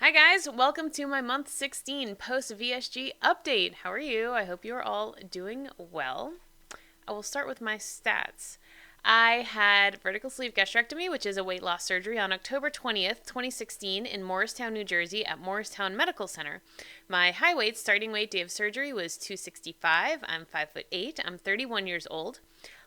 Hi guys, welcome to my month 16 post VSG update. How are you? I hope you are all doing well. I will start with my stats. I had vertical sleeve gastrectomy, which is a weight loss surgery, on October 20th, 2016 in Morristown, New Jersey at Morristown Medical Center. My high weight starting weight day of surgery was 265. I'm 5'8". I'm 31 years old.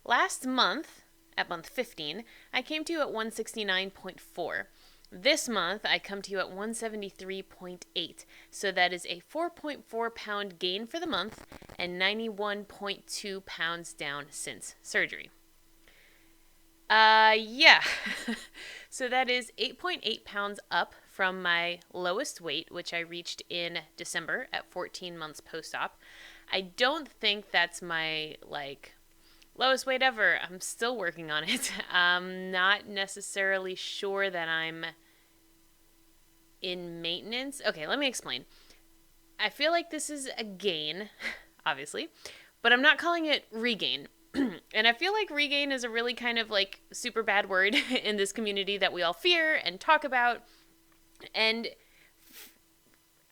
Last month, at month 15, I came to you at 169.4. This month, I come to you at 173.8. So that is a 4.4 pound gain for the month and 91.2 pounds down since surgery. Yeah. So that is 8.8 pounds up from my lowest weight, which I reached in December at 14 months post-op. I don't think that's my, lowest weight ever. I'm still working on it. I'm not necessarily sure that I'm in maintenance. Okay, let me explain. I feel like this is a gain, obviously, but I'm not calling it regain. And I feel like regain is a really kind of super bad word in this community that we all fear and talk about. And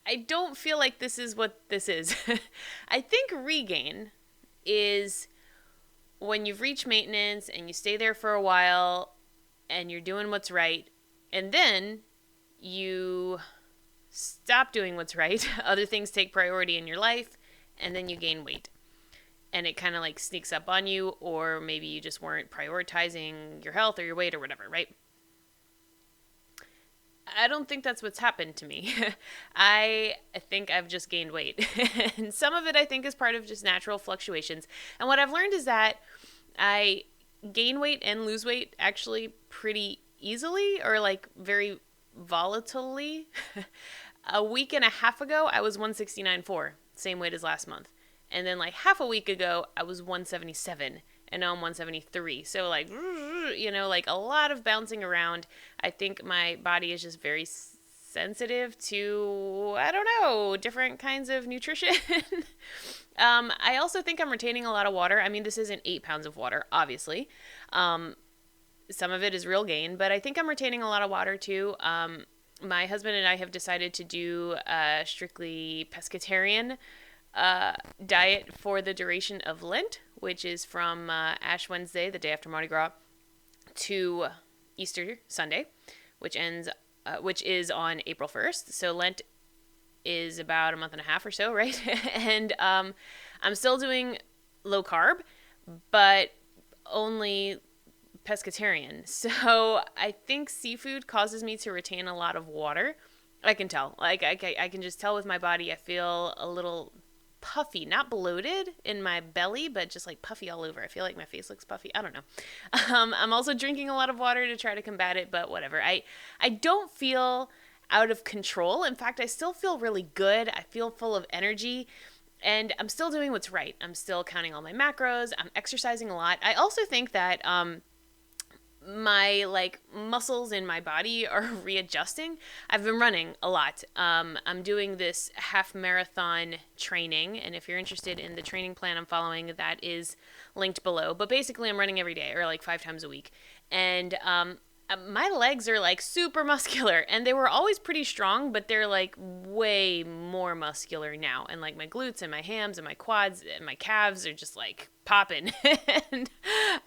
I don't feel like this is what this is. I think regain is when you've reached maintenance and you stay there for a while and you're doing what's right, and then you stop doing what's right, other things take priority in your life, and then you gain weight. And it kind of sneaks up on you, or maybe you just weren't prioritizing your health or your weight or whatever, right? I don't think that's what's happened to me. I think I've just gained weight. And some of it I think is part of just natural fluctuations. And what I've learned is that I gain weight and lose weight actually pretty easily, or very volatilely. A week and a half ago, I was 169.4, same weight as last month. And then half a week ago, I was 177, and now I'm 173. So a lot of bouncing around. I think my body is just very sensitive to, I don't know, different kinds of nutrition. I also think I'm retaining a lot of water. I mean, this isn't 8 pounds of water, obviously. Some of it is real gain, but I think I'm retaining a lot of water too. My husband and I have decided to do a strictly pescatarian diet for the duration of Lent, which is from Ash Wednesday, the day after Mardi Gras, to Easter Sunday, which is on April 1st. So Lent is about a month and a half or so, right? And I'm still doing low carb, but only pescatarian. So I think seafood causes me to retain a lot of water. I can tell. I can just tell with my body. I feel a little puffy, not bloated in my belly, but just puffy all over. I feel like my face looks puffy. I don't know. I'm also drinking a lot of water to try to combat it, but whatever. I don't feel out of control. In fact, I still feel really good. I feel full of energy. And I'm still doing what's right. I'm still counting all my macros. I'm exercising a lot. I also think that my muscles in my body are readjusting. I've been running a lot. I'm doing this half marathon training, and if you're interested in the training plan I'm following, that is linked below. But basically, I'm running every day, or 5 times a week, and my legs are super muscular, and they were always pretty strong, but they're way more muscular now, and my glutes and my hams and my quads and my calves are just popping. And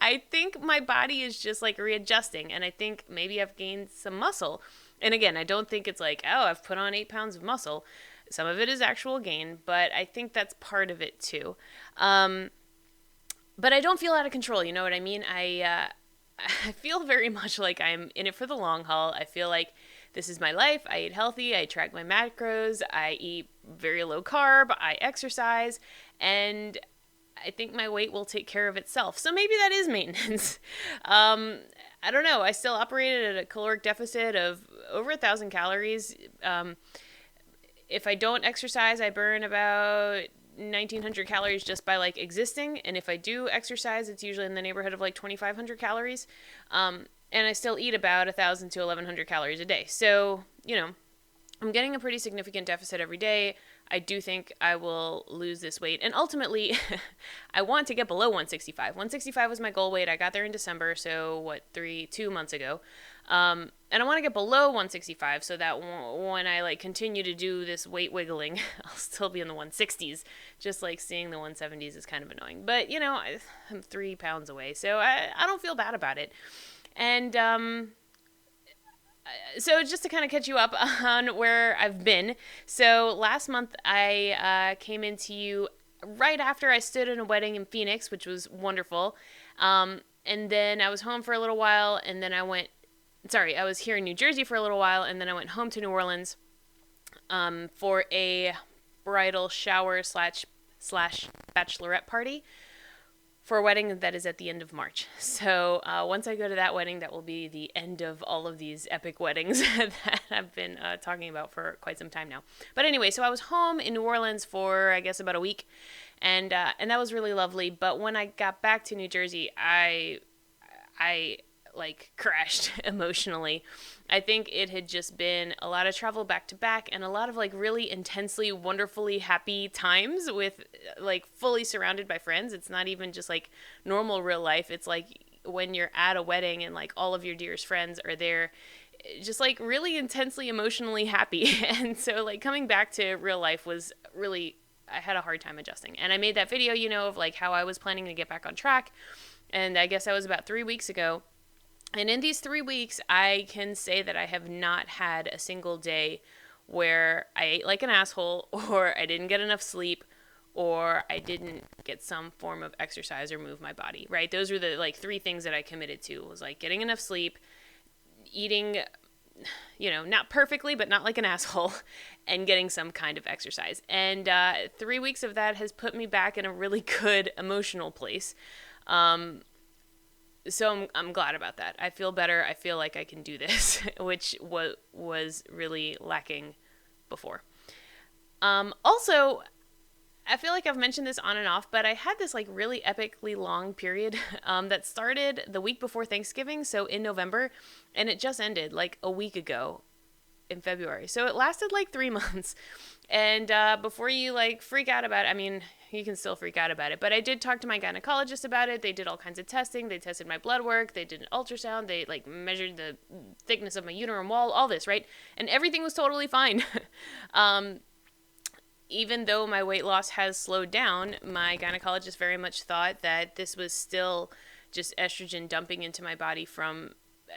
I think my body is just readjusting, and I think maybe I've gained some muscle. And again, I don't think it's I've put on 8 pounds of muscle. Some of it is actual gain, but I think that's part of it too. But I don't feel out of control, you know what I mean? I feel very much like I'm in it for the long haul. I feel like this is my life. I eat healthy. I track my macros. I eat very low carb. I exercise. And I think my weight will take care of itself. So maybe that is maintenance. I don't know. I still operated at a caloric deficit of over 1,000 calories. If I don't exercise, I burn about 1,900 calories just by existing, and if I do exercise, it's usually in the neighborhood of 2,500 calories, and I still eat about 1,000 to 1,100 calories a day. So I'm getting a pretty significant deficit every day. I do think I will lose this weight, and ultimately I want to get below 165. 165 was my goal weight. I got there in December, so 2 months ago. And I want to get below 165 so that when I like continue to do this weight wiggling, I'll still be in the 160s. Just like seeing the 170s is kind of annoying. But, I'm 3 pounds away, so I don't feel bad about it. And so just to kind of catch you up on where I've been. So last month I came into you right after I stood in a wedding in Phoenix, which was wonderful. And then I was home for a little while, and then I was here in New Jersey for a little while, and then I went home to New Orleans for a bridal shower slash bachelorette party for a wedding that is at the end of March. So once I go to that wedding, that will be the end of all of these epic weddings that I've been talking about for quite some time now. But anyway, so I was home in New Orleans for, I guess, about a week, and that was really lovely. But when I got back to New Jersey, I like crashed emotionally. I think it had just been a lot of travel back to back and a lot of like really intensely, wonderfully happy times with like fully surrounded by friends. It's not even just like normal real life. It's like when you're at a wedding and like all of your dearest friends are there, just like really intensely emotionally happy. And so like coming back to real life was really, I had a hard time adjusting. And I made that video, of like how I was planning to get back on track. And I guess that was about 3 weeks ago. And in these 3 weeks, I can say that I have not had a single day where I ate like an asshole, or I didn't get enough sleep, or I didn't get some form of exercise or move my body, right? Those were the like 3 things that I committed to. It was like getting enough sleep, eating, not perfectly, but not like an asshole, and getting some kind of exercise. And 3 weeks of that has put me back in a really good emotional place. So I'm glad about that. I feel better. I feel like I can do this, which was really lacking before. Also, I feel like I've mentioned this on and off, but I had this like really epically long period that started the week before Thanksgiving, so in November, and it just ended like a week ago in February. So it lasted like 3 months. And before you like freak out about it, I mean, you can still freak out about it, but I did talk to my gynecologist about it. They did all kinds of testing. They tested my blood work. They did an ultrasound. They like measured the thickness of my uterine wall, all this, right? And everything was totally fine. Even though my weight loss has slowed down, my gynecologist very much thought that this was still just estrogen dumping into my body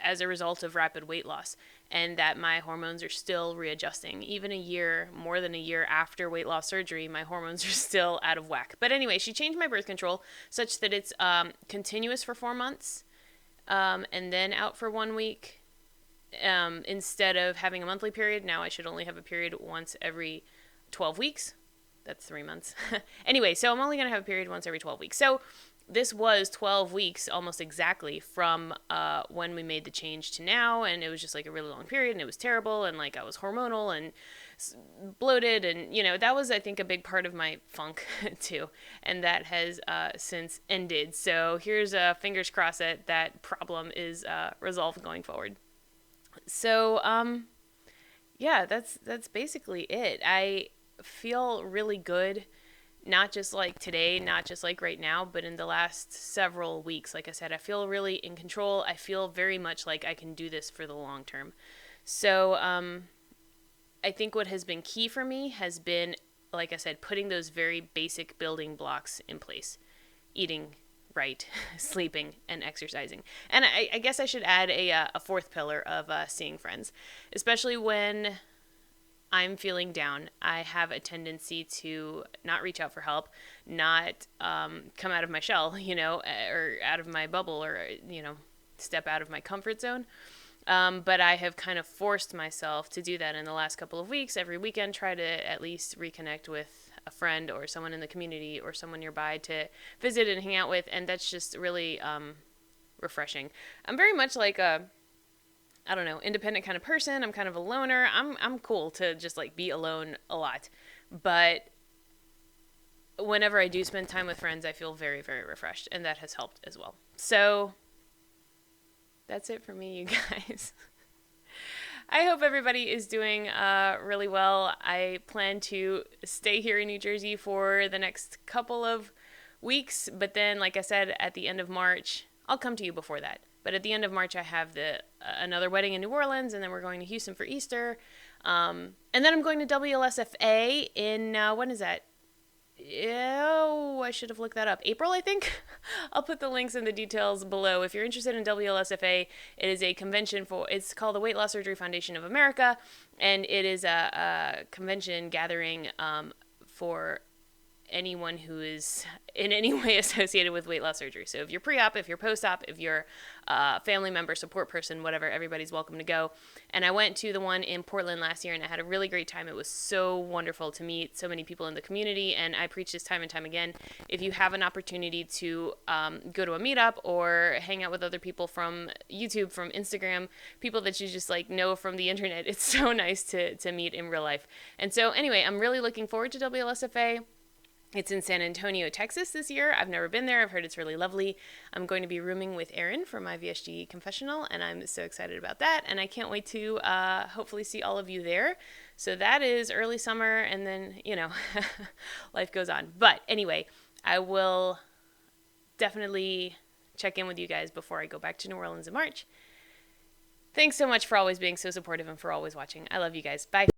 as a result of rapid weight loss, and that my hormones are still readjusting. Even more than a year after weight loss surgery, my hormones are still out of whack. But anyway, she changed my birth control such that it's continuous for 4 months and then out for 1 week. Instead of having a monthly period, now I should only have a period once every 12 weeks. That's 3 months. Anyway, so I'm only going to have a period once every 12 weeks. So this was 12 weeks almost exactly from when we made the change to now, and it was just like a really long period, and it was terrible, and like I was hormonal and bloated, and that was, I think, a big part of my funk too, and that has since ended. So here's fingers crossed that problem is resolved going forward. So yeah, that's basically it. I feel really good. Not just like today, not just like right now, but in the last several weeks. Like I said, I feel really in control. I feel very much like I can do this for the long term. So I think what has been key for me has been, like I said, putting those very basic building blocks in place. Eating right, sleeping, and exercising. And I guess I should add a 4th pillar of seeing friends, especially when I'm feeling down. I have a tendency to not reach out for help, not come out of my shell, or out of my bubble, or, step out of my comfort zone. But I have kind of forced myself to do that in the last couple of weeks. Every weekend, try to at least reconnect with a friend or someone in the community or someone nearby to visit and hang out with. And that's just really refreshing. I'm very much like I don't know, independent kind of person. I'm kind of a loner. I'm cool to just like be alone a lot. But whenever I do spend time with friends, I feel very, very refreshed, and that has helped as well. So that's it for me, you guys. I hope everybody is doing really well. I plan to stay here in New Jersey for the next couple of weeks, but then, like I said, at the end of March, I'll come to you before that. But at the end of March, I have another wedding in New Orleans, and then we're going to Houston for Easter. And then I'm going to WLSFA in, when is that? Oh, I should have looked that up. April, I think. I'll put the links and the details below. If you're interested in WLSFA, it is a convention it's called the Weight Loss Surgery Foundation of America, and it is a convention gathering for anyone who is in any way associated with weight loss surgery. So if you're pre-op, if you're post-op, if you're a family member, support person, whatever, everybody's welcome to go. And I went to the one in Portland last year, and I had a really great time. It was so wonderful to meet so many people in the community, and I preach this time and time again. If you have an opportunity to go to a meetup or hang out with other people from YouTube, from Instagram, people that you just like know from the internet, it's so nice to meet in real life. And so anyway, I'm really looking forward to WLSFA. It's in San Antonio, Texas this year. I've never been there. I've heard it's really lovely. I'm going to be rooming with Erin for my VSG confessional, and I'm so excited about that. And I can't wait to hopefully see all of you there. So that is early summer, and then, life goes on. But anyway, I will definitely check in with you guys before I go back to New Orleans in March. Thanks so much for always being so supportive and for always watching. I love you guys. Bye.